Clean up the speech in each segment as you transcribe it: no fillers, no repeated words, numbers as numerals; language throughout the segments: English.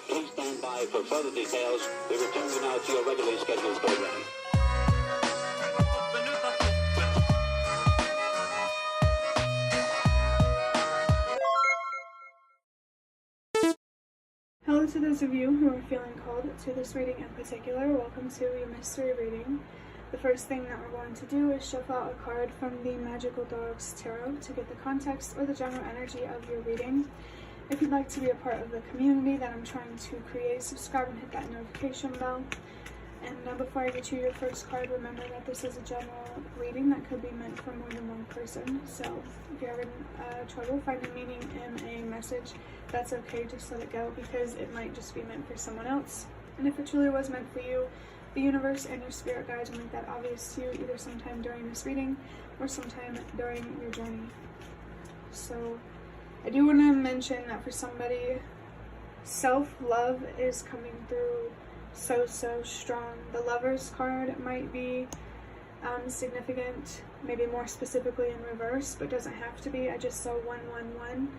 Please stand by for further details. We return you now to your regularly scheduled program. Hello to those of you who are feeling called to this reading in particular. Welcome to your mystery reading. The first thing that we're going to do is shuffle out a card from the Magical Dogs Tarot to get the context or the general energy of your reading. If you'd like to be a part of the community that I'm trying to create, subscribe and hit that notification bell. And now before I get you your first card, remember that this is a general reading that could be meant for more than one person. So if you're having trouble finding meaning in a message, that's okay, just let it go, because it might just be meant for someone else. And if it truly was meant for you, the universe and your spirit guides will make that obvious to you either sometime during this reading or sometime during your journey. So I do want to mention that for somebody, self-love is coming through so strong. The Lover's card might be significant, maybe more specifically in reverse, but doesn't have to be. I just saw 111,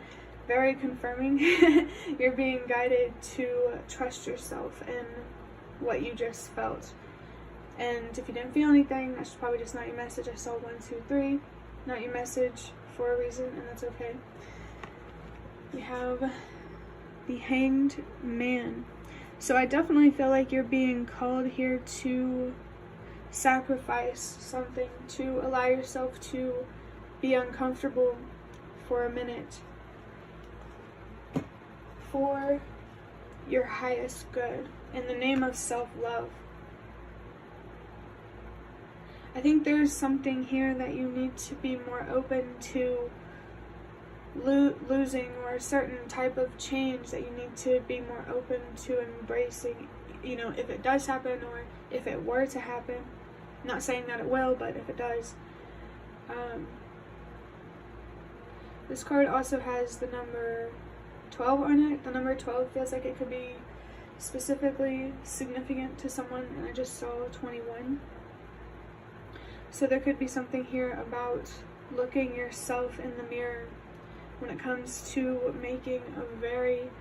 very confirming. You're being guided to trust yourself in what you just felt. And if you didn't feel anything, that's probably just not your message. I saw 123, not your message for a reason, and that's okay. We have the Hanged Man. So I definitely feel like you're being called here to sacrifice something, to allow yourself to be uncomfortable for a minute for your highest good in the name of self-love. I think there's something here that you need to be more open to losing, or a certain type of change that you need to be more open to embracing, if it does happen, or if it were to happen. I'm not saying that it will, but if it does. This card also has the number 12 on it. The number 12 feels like it could be specifically significant to someone, and I just saw 21. So there could be something here about looking yourself in the mirror when it comes to making a very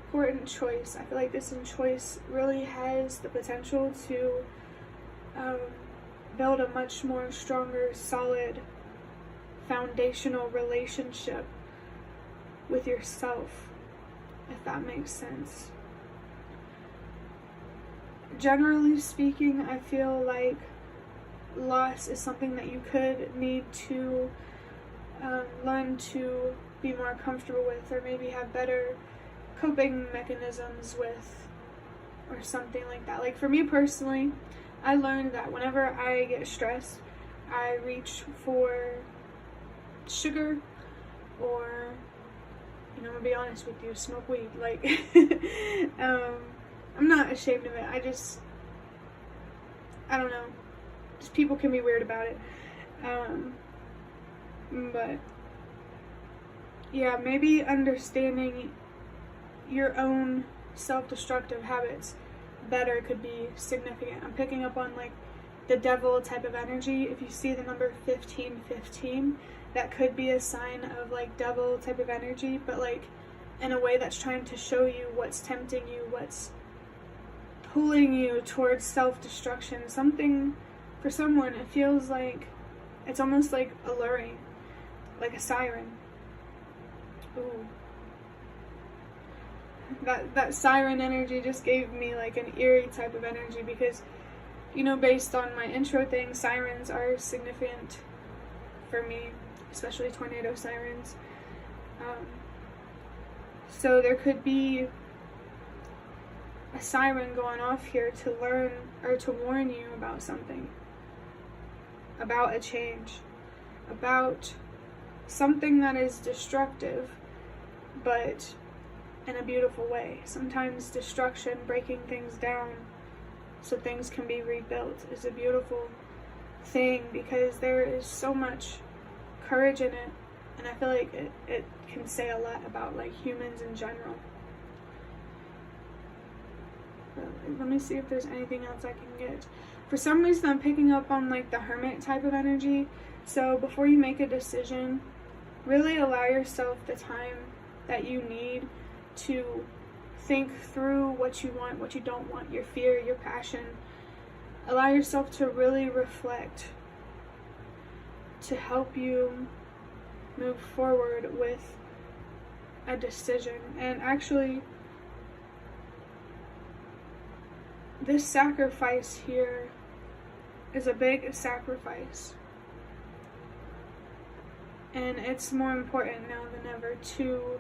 important choice. I feel like this choice really has the potential to build a much more stronger, solid, foundational relationship with yourself, if that makes sense. Generally speaking, I feel like loss is something that you could need to learn to be more comfortable with, or maybe have better coping mechanisms with, or something like that. Like for me personally, I learned that whenever I get stressed, I reach for sugar, or, I'm gonna be honest with you, smoke weed. Like, I'm not ashamed of it. I don't know. Just people can be weird about it. But yeah, maybe understanding your own self-destructive habits better could be significant. I'm picking up on like the devil type of energy. If you see the number 1515, that could be a sign of like devil type of energy, but like in a way that's trying to show you what's tempting you, what's pulling you towards self-destruction. Something, for someone, it feels like it's almost like alluring, like a siren. Ooh. That siren energy just gave me like an eerie type of energy, because, based on my intro thing, sirens are significant for me, especially tornado sirens. So there could be a siren going off here to learn, or to warn you about something, about a change, about something that is destructive, but in a beautiful way. Sometimes destruction, breaking things down so things can be rebuilt, is a beautiful thing, because there is so much courage in it, and I feel like it can say a lot about like humans in general. But let me see if there's anything else I can get. For some reason, I'm picking up on like the Hermit type of energy. So before you make a decision, really allow yourself the time that you need to think through what you want, what you don't want, your fear, your passion. Allow yourself to really reflect, to help you move forward with a decision. And actually, this sacrifice here is a big sacrifice. And it's more important now than ever to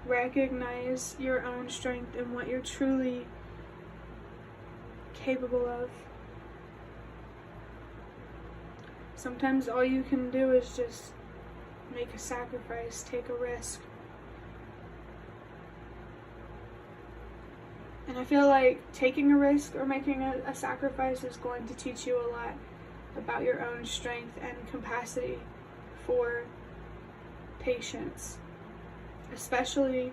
recognize your own strength and what you're truly capable of. Sometimes all you can do is just make a sacrifice, take a risk. And I feel like taking a risk or making a sacrifice is going to teach you a lot about your own strength and capacity for patience, especially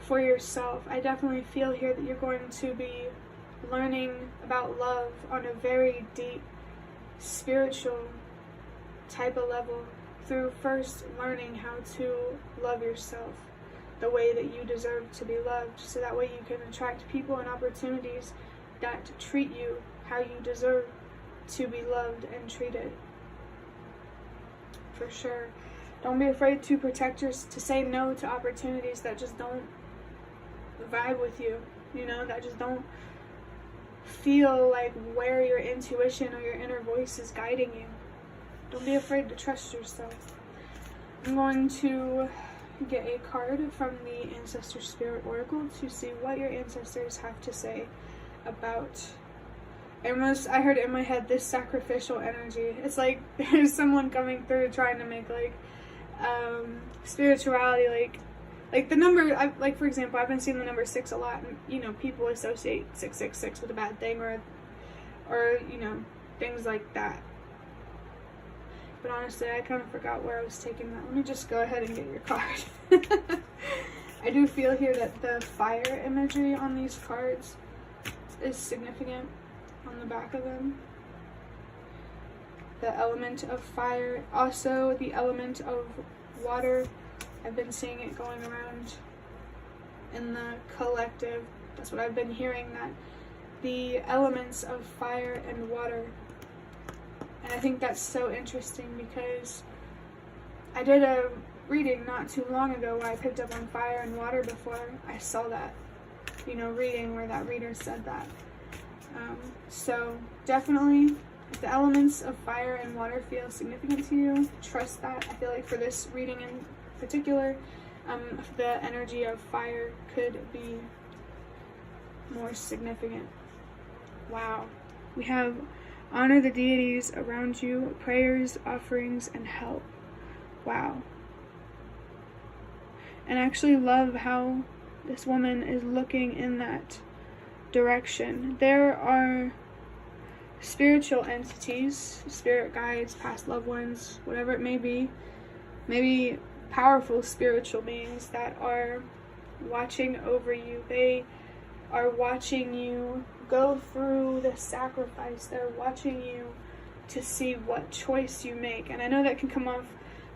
for yourself. I definitely feel here that you're going to be learning about love on a very deep, spiritual type of level through first learning how to love yourself the way that you deserve to be loved, so that way you can attract people and opportunities that treat you how you deserve to be loved and treated. For sure. Don't be afraid to to say no to opportunities that just don't vibe with you, that just don't feel like where your intuition or your inner voice is guiding you. Don't be afraid to trust yourself. I'm going to get a card from the Ancestor Spirit Oracle to see what your ancestors have to say about, I heard it in my head, this sacrificial energy. It's like there's someone coming through trying to make spirituality, like the number, for example, I've been seeing the number 6 a lot, and people associate 666 with a bad thing, or things like that. But honestly, I kind of forgot where I was taking that. Let me just go ahead and get your card. I do feel here that the fire imagery on these cards is significant on the back of them. The element of fire, also the element of water. I've been seeing it going around in the collective. That's what I've been hearing, that the elements of fire and water. And I think that's so interesting because I did a reading not too long ago where I picked up on fire and water before I saw that, reading where that reader said that. So definitely, if the elements of fire and water feel significant to you, trust that. I feel like for this reading in particular, the energy of fire could be more significant. Wow. We have honor the deities around you, prayers, offerings, and help. Wow. And I actually love how this woman is looking in that direction. There are spiritual entities, spirit guides, past loved ones, whatever it may be, maybe powerful spiritual beings that are watching over you. They are watching you go through the sacrifice. They're watching you to see what choice you make. And I know that can come off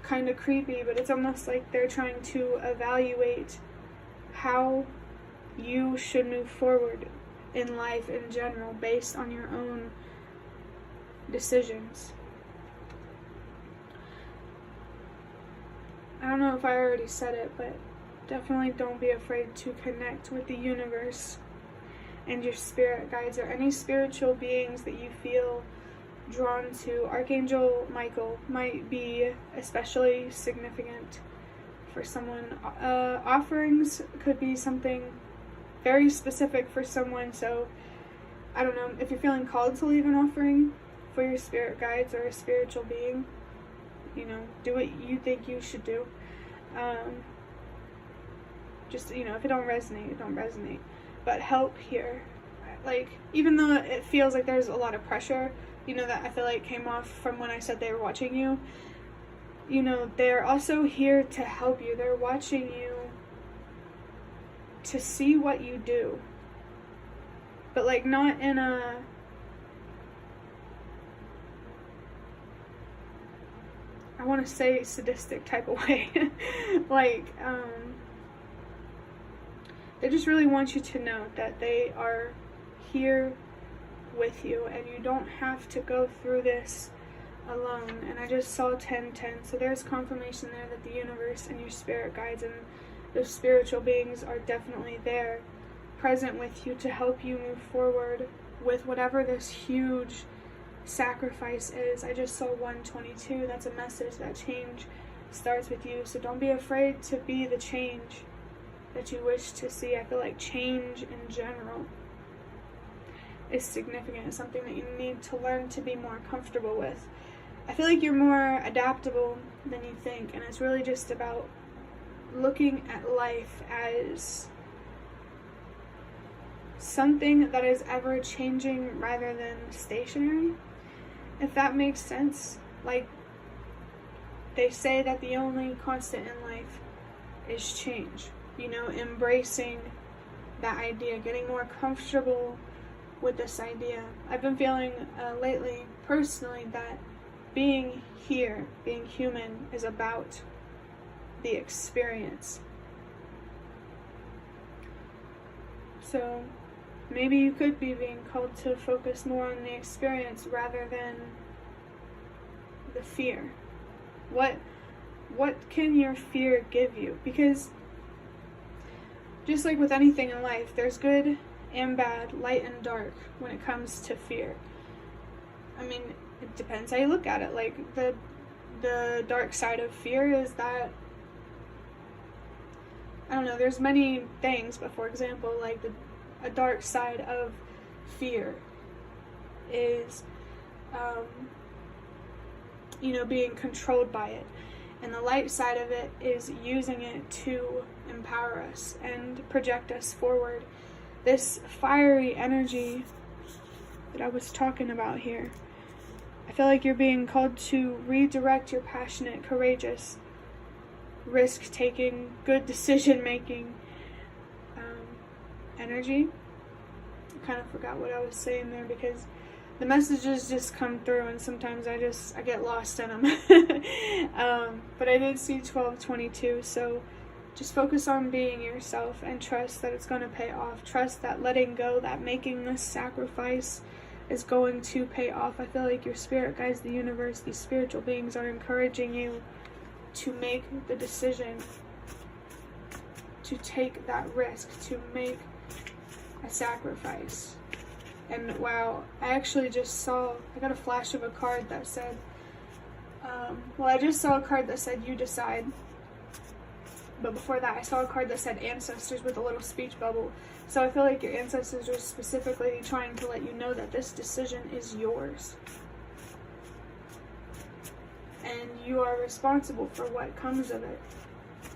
kind of creepy, but it's almost like they're trying to evaluate how you should move forward in life in general based on your own decisions. I don't know if I already said it, but definitely don't be afraid to connect with the universe and your spirit guides or any spiritual beings that you feel drawn to. Archangel Michael might be especially significant for someone. Offerings could be something very specific for someone, so I don't know, if you're feeling called to leave an offering for your spirit guides or a spiritual being, do what you think you should do. Just, if it don't resonate, it don't resonate. But help here, even though it feels like there's a lot of pressure, that I feel like came off from when I said they were watching you, they're also here to help you. They're watching you to see what you do, but not in a I want to say sadistic type of way. they just really want you to know that they are here with you, and you don't have to go through this alone. And I just saw 1010, so there's confirmation there that the universe and your spirit guides and those spiritual beings are definitely there, present with you to help you move forward with whatever this huge sacrifice is. I just saw 122. That's a message that change starts with you. So don't be afraid to be the change that you wish to see. I feel like change in general is significant. It's something that you need to learn to be more comfortable with. I feel like you're more adaptable than you think, and it's really just about looking at life as something that is ever changing rather than stationary, if that makes sense. Like, they say that the only constant in life is change. You know, embracing that idea, getting more comfortable with this idea. I've been feeling lately, personally, that being here, being human, is about the experience. So maybe you could be being called to focus more on the experience rather than the fear. What can your fear give you? Because just like with anything in life, there's good and bad, light and dark when it comes to fear. I mean, it depends how you look at it. Like, the dark side of fear is that, I don't know, there's many things, but for example, like a dark side of fear is, being controlled by it. And the light side of it is using it to empower us and project us forward. This fiery energy that I was talking about here, I feel like you're being called to redirect your passionate, courageous, risk-taking, good decision-making energy. I kind of forgot what I was saying there because the messages just come through and sometimes I get lost in them. But I did see 1222, so just focus on being yourself and trust that it's going to pay off. Trust that letting go, that making this sacrifice is going to pay off. I feel like your spirit guides, the universe, these spiritual beings are encouraging you to make the decision, to take that risk, to make a sacrifice. And wow, I actually just saw, I got a flash of a card that said, I just saw a card that said you decide. But before that, I saw a card that said ancestors with a little speech bubble. So I feel like your ancestors are specifically trying to let you know that this decision is yours. And you are responsible for what comes of it.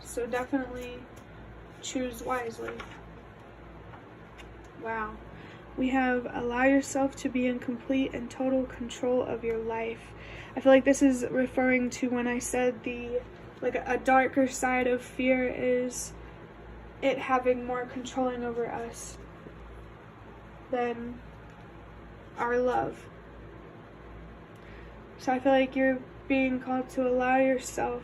So definitely choose wisely. Wow. We have allow yourself to be in complete and total control of your life. I feel like this is referring to when I said a darker side of fear is it having more controlling over us than our love. So I feel like you're being called to allow yourself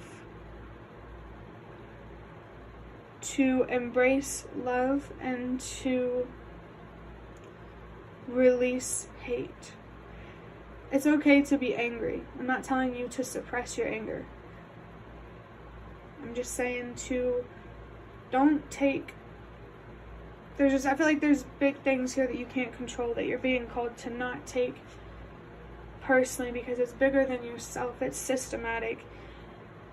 to embrace love and to release hate. It's okay to be angry. I'm not telling you to suppress your anger. I'm just saying to don't take, I feel like there's big things here that you can't control that you're being called to not take personally because it's bigger than yourself. It's systematic.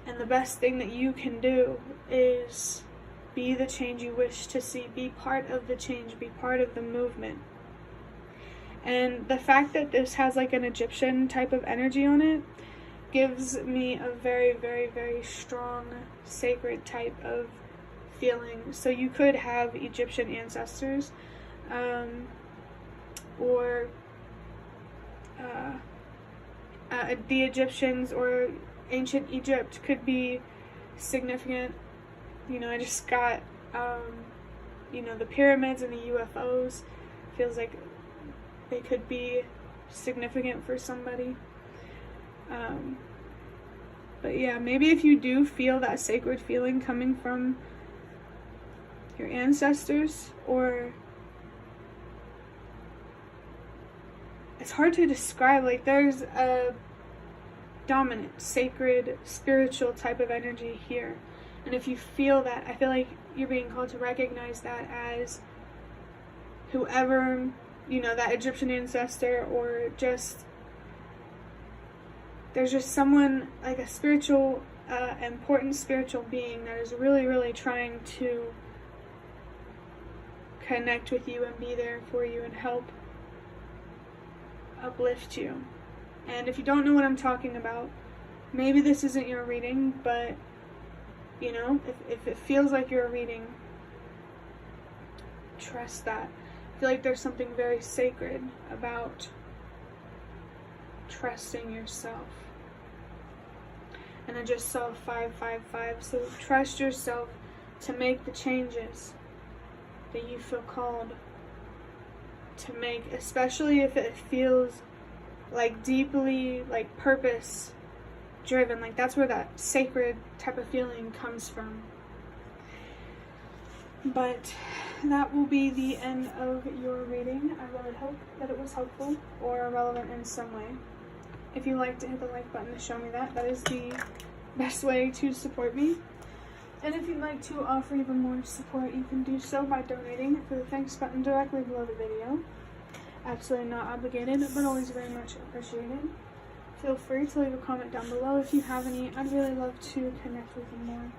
And the best thing that you can do is be the change you wish to see. Be part of the change. Be part of the movement. And the fact that this has like an Egyptian type of energy on it gives me a very, very, very strong, sacred type of feeling. So you could have Egyptian ancestors, or the Egyptians or ancient Egypt could be significant. I just got, the pyramids and the UFOs. Feels like they could be significant for somebody. But yeah, maybe if you do feel that sacred feeling coming from your ancestors, or it's hard to describe. Like, there's a dominant, sacred, spiritual type of energy here. And if you feel that, I feel like you're being called to recognize that as whoever, you know, that Egyptian ancestor, or just, there's just someone, like a spiritual, important spiritual being that is really, really trying to connect with you and be there for you and help uplift you. And if you don't know what I'm talking about, maybe this isn't your reading, but, you know, if it feels like your reading, trust that. I feel like there's something very sacred about trusting yourself. And I just saw 555, so trust yourself to make the changes that you feel called to make, especially if it feels like deeply, like, purpose driven. Like, that's where that sacred type of feeling comes from. But that will be the end of your reading. I really hope that it was helpful or relevant in some way. If you liked it, hit the like button to show me that. That is the best way to support me. And if you'd like to offer even more support, you can do so by donating through the thanks button directly below the video. Absolutely not obligated, but always very much appreciated. Feel free to leave a comment down below if you have any. I'd really love to connect with you more.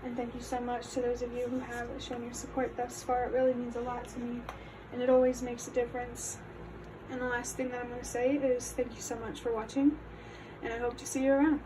And thank you so much to those of you who have shown your support thus far. It really means a lot to me, and it always makes a difference. And the last thing that I'm going to say is thank you so much for watching, and I hope to see you around.